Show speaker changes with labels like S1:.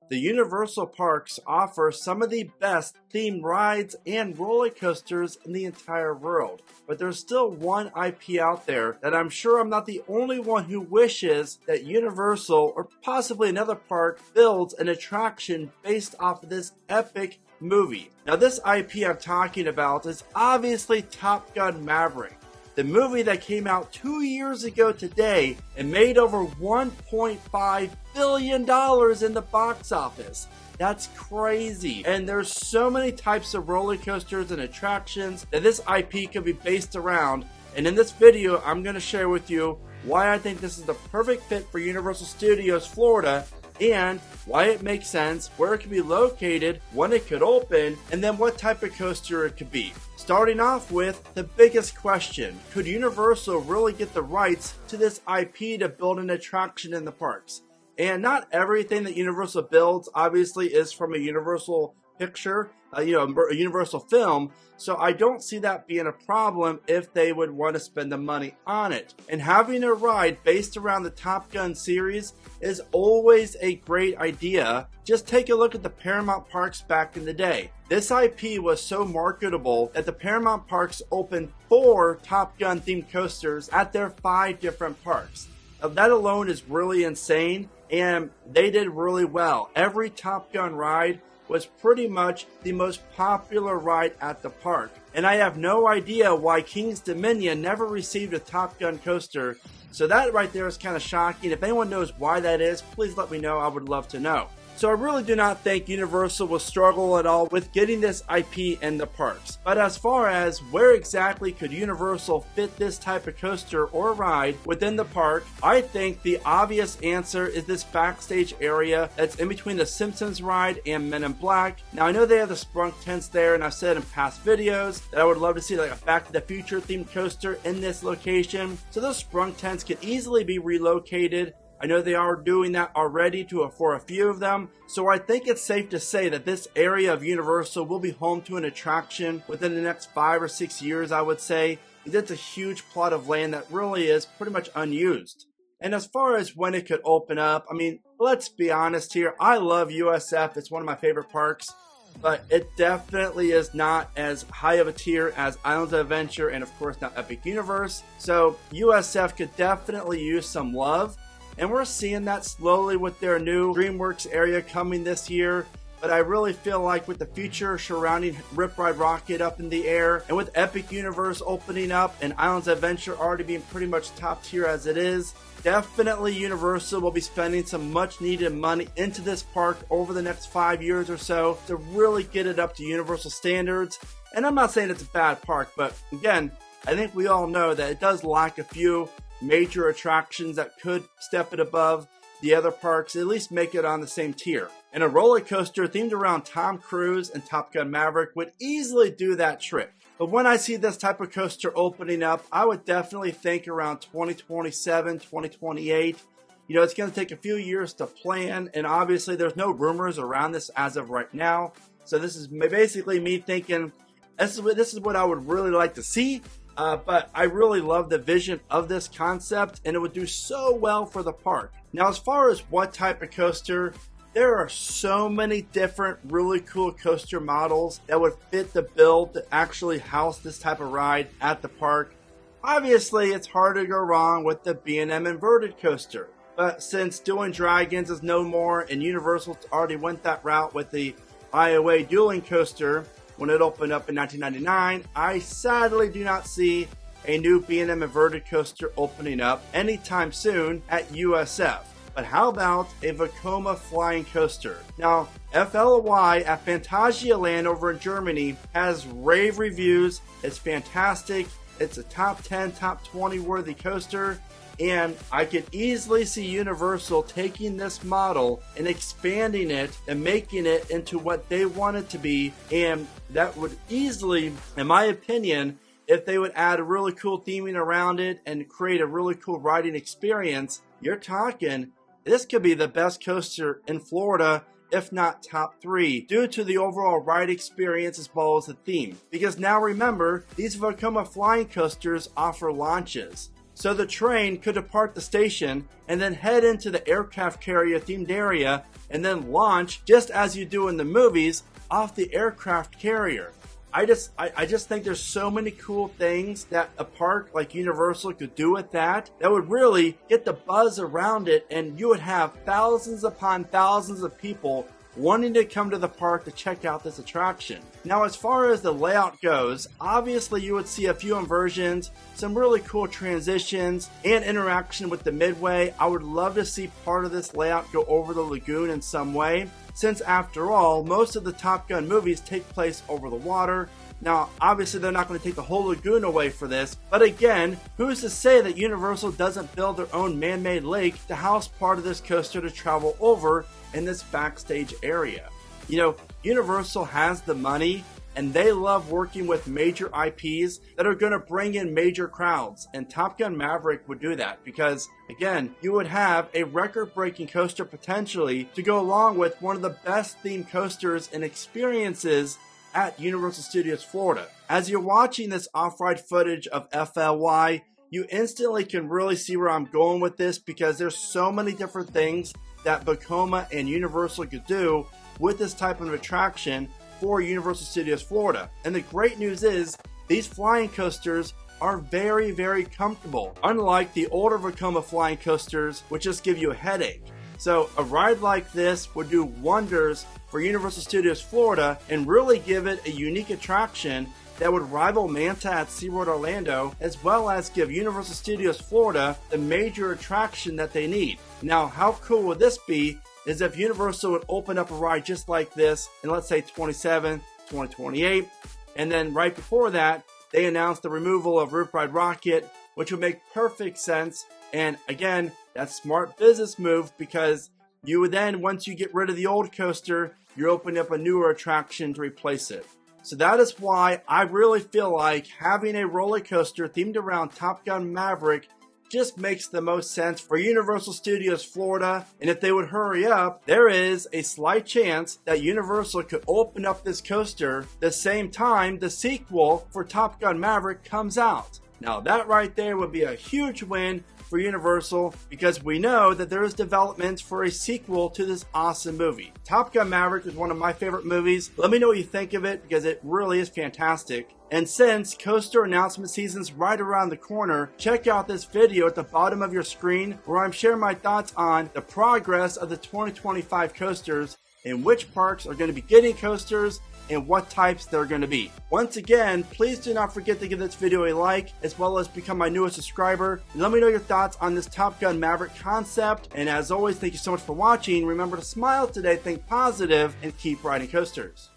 S1: The Universal Parks offer some of the best themed rides and roller coasters in the entire world. But there's still one IP out there that I'm sure I'm not the only one who wishes that Universal or possibly another park builds an attraction based off of this epic movie. Now this IP I'm talking about is obviously Top Gun Maverick. The movie that came out 2 years ago today and made over $1.5 billion in the box office. That's crazy. And there's so many types of roller coasters and attractions that this IP could be based around. And in this video, I'm going to share with you why I think this is the perfect fit for Universal Studios Florida, and why it makes sense, where it could be located, when it could open, and then what type of coaster it could be. Starting off with the biggest question: could Universal really get the rights to this IP to build an attraction in the parks? And not everything that Universal builds obviously is from a Universal picture, a Universal film, so I don't see that being a problem if they would want to spend the money on it. And having a ride based around the Top Gun series is always a great idea. Just take a look at the Paramount Parks back in the day. This IP was so marketable that the Paramount Parks opened 4 Top Gun themed coasters at their 5 different parks. Now, that alone is really insane, and they did really well. Every Top Gun ride was pretty much the most popular ride at the park. And I have no idea why King's Dominion never received a Top Gun coaster. So that right there is kind of shocking. If anyone knows why that is, please let me know. I would love to know. So I really do not think Universal will struggle at all with getting this IP in the parks. But as far as where exactly could Universal fit this type of coaster or ride within the park, I think the obvious answer is this backstage area that's in between the Simpsons ride and Men in Black. Now I know they have the Sprunk tents there, and I've said in past videos that I would love to see like a Back to the Future themed coaster in this location. So those Sprunk tents could easily be relocated. I know they are doing that already for a few of them, so I think it's safe to say that this area of Universal will be home to an attraction within the next 5 or 6 years, I would say. It's a huge plot of land that really is pretty much unused. And as far as when it could open up, I mean, let's be honest here, I love USF, it's one of my favorite parks, but it definitely is not as high of a tier as Islands of Adventure and of course now Epic Universe, so USF could definitely use some love. And we're seeing that slowly with their new DreamWorks area coming this year. But I really feel like with the future surrounding Rip Ride Rocket up in the air, and with Epic Universe opening up and Islands of Adventure already being pretty much top tier as it is, definitely Universal will be spending some much needed money into this park over the next 5 years or so to really get it up to Universal standards. And I'm not saying it's a bad park, but again, I think we all know that it does lack a few major attractions that could step it above the other parks, at least make it on the same tier. And a roller coaster themed around Tom Cruise and Top Gun Maverick would easily do that trick. But when I see this type of coaster opening up, I would definitely think around 2027, 2028. You know, it's going to take a few years to plan, and obviously there's no rumors around this as of right now. So this is basically me thinking, this is what I would really like to see. But I really love the vision of this concept, and it would do so well for the park. Now, as far as what type of coaster, there are so many different really cool coaster models that would fit the bill to actually house this type of ride at the park. Obviously, it's hard to go wrong with the B&M inverted coaster. But since Dueling Dragons is no more, and Universal already went that route with the IOA Dueling Coaster when it opened up in 1999, I sadly do not see a new B&M inverted coaster opening up anytime soon at USF. But how about a Vekoma flying coaster? Now, FLY at Phantasialand over in Germany has rave reviews. It's fantastic. It's a top 10, top 20 worthy coaster. And I could easily see Universal taking this model and expanding it and making it into what they want it to be. And that would easily, in my opinion, if they would add a really cool theming around it and create a really cool riding experience, you're talking, this could be the best coaster in Florida, if not top 3, due to the overall ride experience as well as the theme. Because now remember, these Vekoma flying coasters offer launches. So the train could depart the station and then head into the aircraft carrier themed area and then launch, just as you do in the movies, off the aircraft carrier. I just think there's so many cool things that a park like Universal could do with that would really get the buzz around it, and you would have thousands upon thousands of people wanting to come to the park to check out this attraction. Now, as far as the layout goes, obviously you would see a few inversions, some really cool transitions, and interaction with the midway. I would love to see part of this layout go over the lagoon in some way, since after all, most of the Top Gun movies take place over the water. Now, obviously they're not going to take the whole lagoon away for this, but again, who's to say that Universal doesn't build their own man-made lake to house part of this coaster to travel over in this backstage area? You know, Universal has the money, and they love working with major IPs that are going to bring in major crowds, and Top Gun Maverick would do that because, again, you would have a record-breaking coaster potentially to go along with one of the best themed coasters and experiences at Universal Studios Florida. As you're watching this off-ride footage of FLY, you instantly can really see where I'm going with this, because there's so many different things that Vekoma and Universal could do with this type of attraction for Universal Studios Florida. And the great news is, these flying coasters are very, very comfortable, unlike the older Vekoma flying coasters, which just give you a headache. So a ride like this would do wonders for Universal Studios Florida and really give it a unique attraction that would rival Manta at SeaWorld Orlando, as well as give Universal Studios Florida the major attraction that they need. Now, how cool would this be is if Universal would open up a ride just like this in, let's say, 2027, 2028, and then right before that, they announced the removal of Roof Ride Rocket, which would make perfect sense. And again, that's smart business move, because you would then, once you get rid of the old coaster, you're opening up a newer attraction to replace it. So that is why I really feel like having a roller coaster themed around Top Gun Maverick just makes the most sense for Universal Studios Florida. And if they would hurry up, there is a slight chance that Universal could open up this coaster the same time the sequel for Top Gun Maverick comes out. Now that right there would be a huge win for Universal, because we know that there is development for a sequel to this awesome movie. Top Gun Maverick is one of my favorite movies. Let me know what you think of it, because it really is fantastic. And since coaster announcement season's right around the corner, check out this video at the bottom of your screen where I'm sharing my thoughts on the progress of the 2025 coasters and which parks are going to be getting coasters and what types they're going to be. Once again, please do not forget to give this video a like, as well as become my newest subscriber. Let me know your thoughts on this Top Gun Maverick concept. And as always, thank you so much for watching. Remember to smile today, think positive, and keep riding coasters.